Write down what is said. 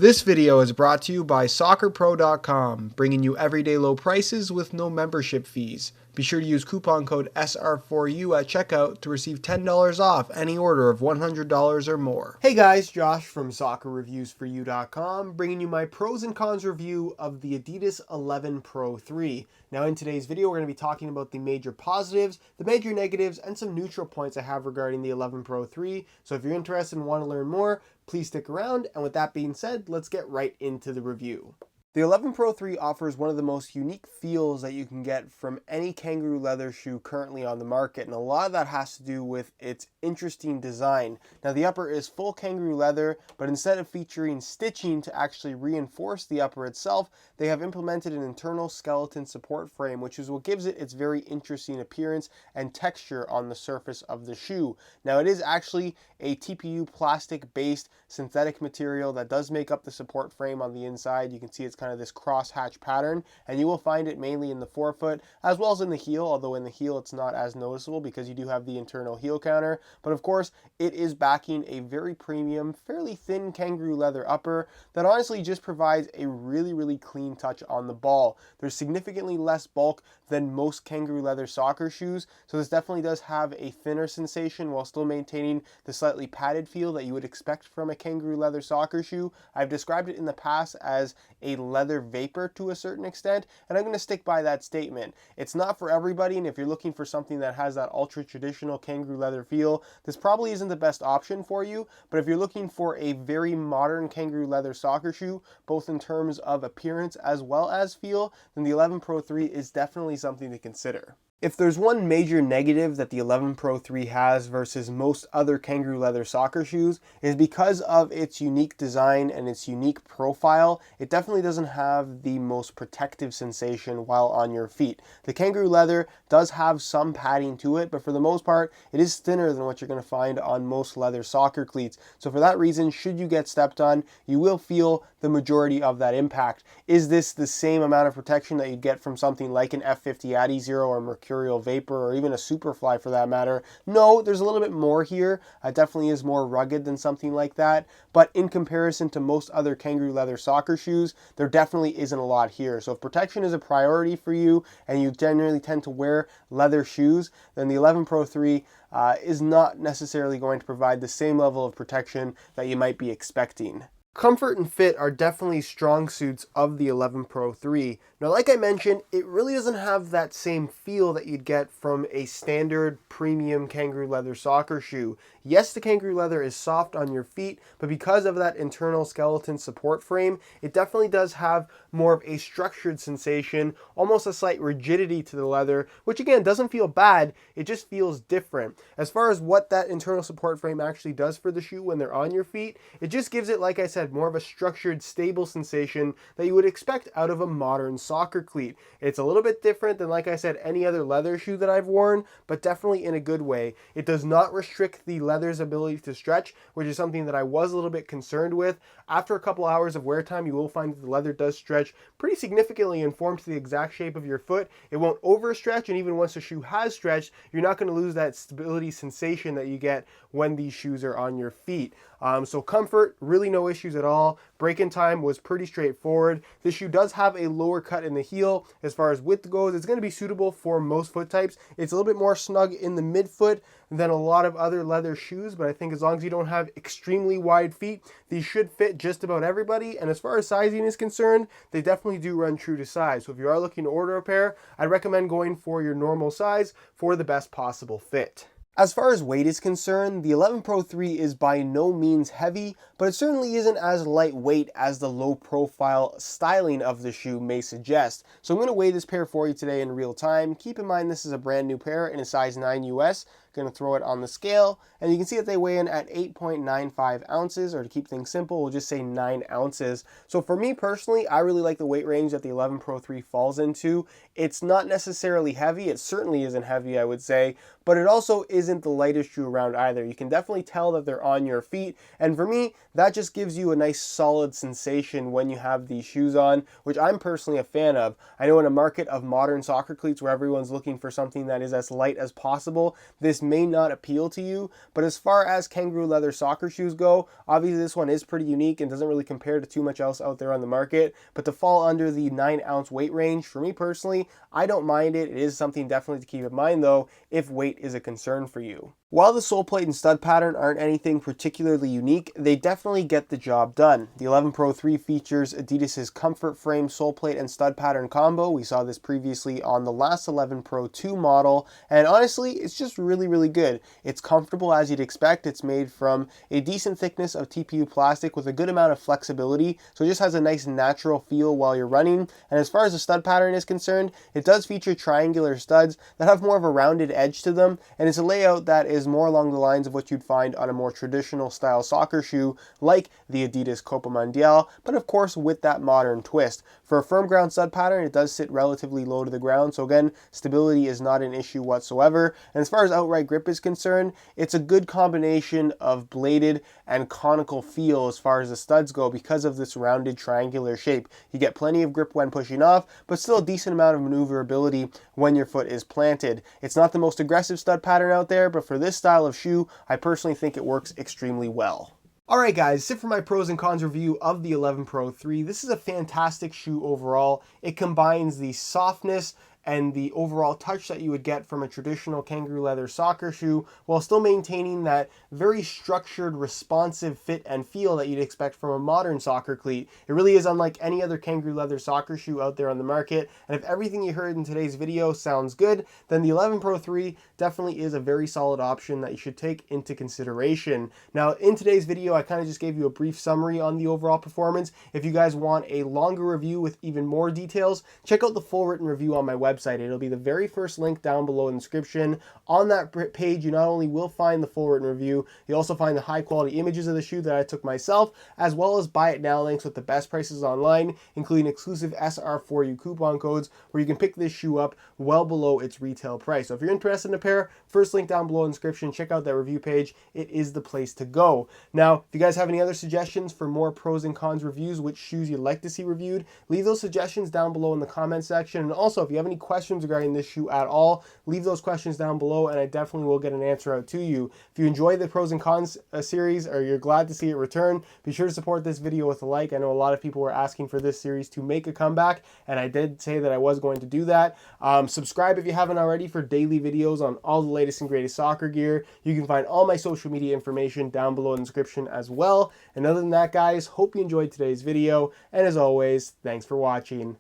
This video is brought to you by SoccerPro.com, bringing you everyday low prices with no membership fees. Be sure to use coupon code SR4U at checkout to receive $10 off any order of $100 or more. Hey guys, Josh from SoccerReviewsForYou.com, bringing you my pros and cons review of the Adidas 11Pro 3. Now in today's video, we're going to be talking about the major positives, the major negatives, and some neutral points I have regarding the 11Pro 3. So if you're interested and want to learn more, please stick around. And with that being said, let's get right into the review. The 11Pro 3 offers one of the most unique feels that you can get from any kangaroo leather shoe currently on the market, and a lot of that has to do with its interesting design. Now the upper is full kangaroo leather, but instead of featuring stitching to actually reinforce the upper itself, they have implemented an internal skeleton support frame, which is what gives it its very interesting appearance and texture on the surface of the shoe. Now it is actually a TPU plastic based synthetic material that does make up the support frame on the inside. You can see it's kind of this cross-hatch pattern, and you will find it mainly in the forefoot as well as in the heel, although in the heel it's not as noticeable because you do have the internal heel counter. But of course, it is backing a very premium, fairly thin kangaroo leather upper that honestly just provides a really clean touch on the ball. There's significantly less bulk than most kangaroo leather soccer shoes, so this definitely does have a thinner sensation while still maintaining the slightly padded feel that you would expect from a kangaroo leather soccer shoe. I've described it in the past as a leather vapor to a certain extent, and I'm going to stick by that statement. It's not for everybody, and if you're looking for something that has that ultra traditional kangaroo leather feel, this probably isn't the best option for you. But if you're looking for a very modern kangaroo leather soccer shoe, both in terms of appearance as well as feel, then the 11Pro 3 is definitely something to consider. If there's one major negative that the 11Pro 3 has versus most other kangaroo leather soccer shoes, is because of its unique design and its unique profile, it definitely doesn't have the most protective sensation while on your feet. The kangaroo leather does have some padding to it, but for the most part, it is thinner than what you're going to find on most leather soccer cleats. So for that reason, should you get stepped on, you will feel the majority of that impact. Is this the same amount of protection that you'd get from something like an F50 Adizero or Mercurial Vapor or even a Superfly for that matter? No, there's a little bit more here. It definitely is more rugged than something like that, but in comparison to most other kangaroo leather soccer shoes, there definitely isn't a lot here. So if protection is a priority for you and you generally tend to wear leather shoes, then the 11Pro 3 is not necessarily going to provide the same level of protection that you might be expecting. Comfort and fit are definitely strong suits of the 11Pro 3. Now, like I mentioned, it really doesn't have that same feel that you'd get from a standard premium kangaroo leather soccer shoe. Yes, the kangaroo leather is soft on your feet, but because of that internal skeleton support frame, it definitely does have more of a structured sensation, almost a slight rigidity to the leather, which again doesn't feel bad, it just feels different. As far as what that internal support frame actually does for the shoe when they're on your feet, it just gives it, like I said, more of a structured, stable sensation that you would expect out of a modern soccer cleat. It's a little bit different than, like I said, any other leather shoe that I've worn, but definitely in a good way. It does not restrict the leather's ability to stretch, which is something that I was a little bit concerned with. After a couple hours of wear time, you will find that the leather does stretch pretty significantly and form to the exact shape of your foot. It won't overstretch, and even once the shoe has stretched, you're not going to lose that stability sensation that you get when these shoes are on your feet. So comfort, really no issues at all. Break-in time was pretty straightforward. This shoe does have a lower cut in the heel. As far as width goes, it's going to be suitable for most foot types. It's a little bit more snug in the midfoot than a lot of other leather shoes, but I think as long as you don't have extremely wide feet, these should fit just about everybody. And as far as sizing is concerned, they definitely do run true to size. So if you are looking to order a pair, I'd recommend going for your normal size for the best possible fit. As far as weight is concerned, the 11Pro 3 is by no means heavy, but it certainly isn't as lightweight as the low profile styling of the shoe may suggest. So I'm going to weigh this pair for you today in real time. Keep in mind this is a brand new pair in a size 9 US. Going to throw it on the scale, and you can see that they weigh in at 8.95 ounces, or to keep things simple, we'll just say 9 ounces. So for me personally, I really like the weight range that the 11Pro 3 falls into. It's not necessarily heavy. It certainly isn't heavy, I would say, but it also isn't the lightest shoe around either. You can definitely tell that they're on your feet, and for me, that just gives you a nice solid sensation when you have these shoes on, which I'm personally a fan of. I know in a market of modern soccer cleats where everyone's looking for something that is as light as possible, this this may not appeal to you, but as far as kangaroo leather soccer shoes go, obviously this one is pretty unique and doesn't really compare to too much else out there on the market, but to fall under the 9-ounce weight range, for me personally, I don't mind it. It is something definitely to keep in mind though, if weight is a concern for you. While the sole plate and stud pattern aren't anything particularly unique, they definitely get the job done. The 11 Pro 3 features Adidas's comfort frame sole plate and stud pattern combo. We saw this previously on the last 11 Pro 2 model, and honestly, it's just really good. It's comfortable as you'd expect. It's made from a decent thickness of TPU plastic with a good amount of flexibility, so it just has a nice natural feel while you're running. And as far as the stud pattern is concerned, it does feature triangular studs that have more of a rounded edge to them, and it's a layout that is more along the lines of what you'd find on a more traditional style soccer shoe like the Adidas Copa Mundial, but of course with that modern twist. For a firm ground stud pattern, it does sit relatively low to the ground, so again, stability is not an issue whatsoever. And as far as outright grip is concerned, it's a good combination of bladed and conical feel as far as the studs go because of this rounded triangular shape. You get plenty of grip when pushing off, but still a decent amount of maneuverability when your foot is planted. It's not the most aggressive stud pattern out there, but for this style of shoe, I personally think it works extremely well. Alright guys, that's it for my pros and cons review of the 11 Pro 3. This is a fantastic shoe overall. It combines the softness and the overall touch that you would get from a traditional kangaroo leather soccer shoe while still maintaining that very structured, responsive fit and feel that you'd expect from a modern soccer cleat. It really is unlike any other kangaroo leather soccer shoe out there on the market, and if everything you heard in today's video sounds good, then the 11 Pro 3 definitely is a very solid option that you should take into consideration. Now, in today's video, I kind of just gave you a brief summary on the overall performance. If you guys want a longer review with even more details, check out the full written review on my website. It'll be the very first link down below in the description. On that page, you not only will find the full written review, you'll also find the high quality images of the shoe that I took myself, as well as buy it now links with the best prices online, including exclusive SR4U coupon codes where you can pick this shoe up well below its retail price. So if you're interested in a pair, first link down below in the description, check out that review page. It is the place to go. Now, if you guys have any other suggestions for more pros and cons reviews, which shoes you'd like to see reviewed, leave those suggestions down below in the comment section. And also, if you have any questions regarding this shoe at all, leave those questions down below and I definitely will get an answer out to you. If you enjoy the pros and cons series, or you're glad to see it return, be sure to support this video with a like. I know a lot of people were asking for this series to make a comeback, and I did say that I was going to do that. Subscribe if you haven't already for daily videos on all the latest and greatest soccer gear. You can find all my social media information down below in the description as well. And other than that, guys, hope you enjoyed today's video, and as always, thanks for watching.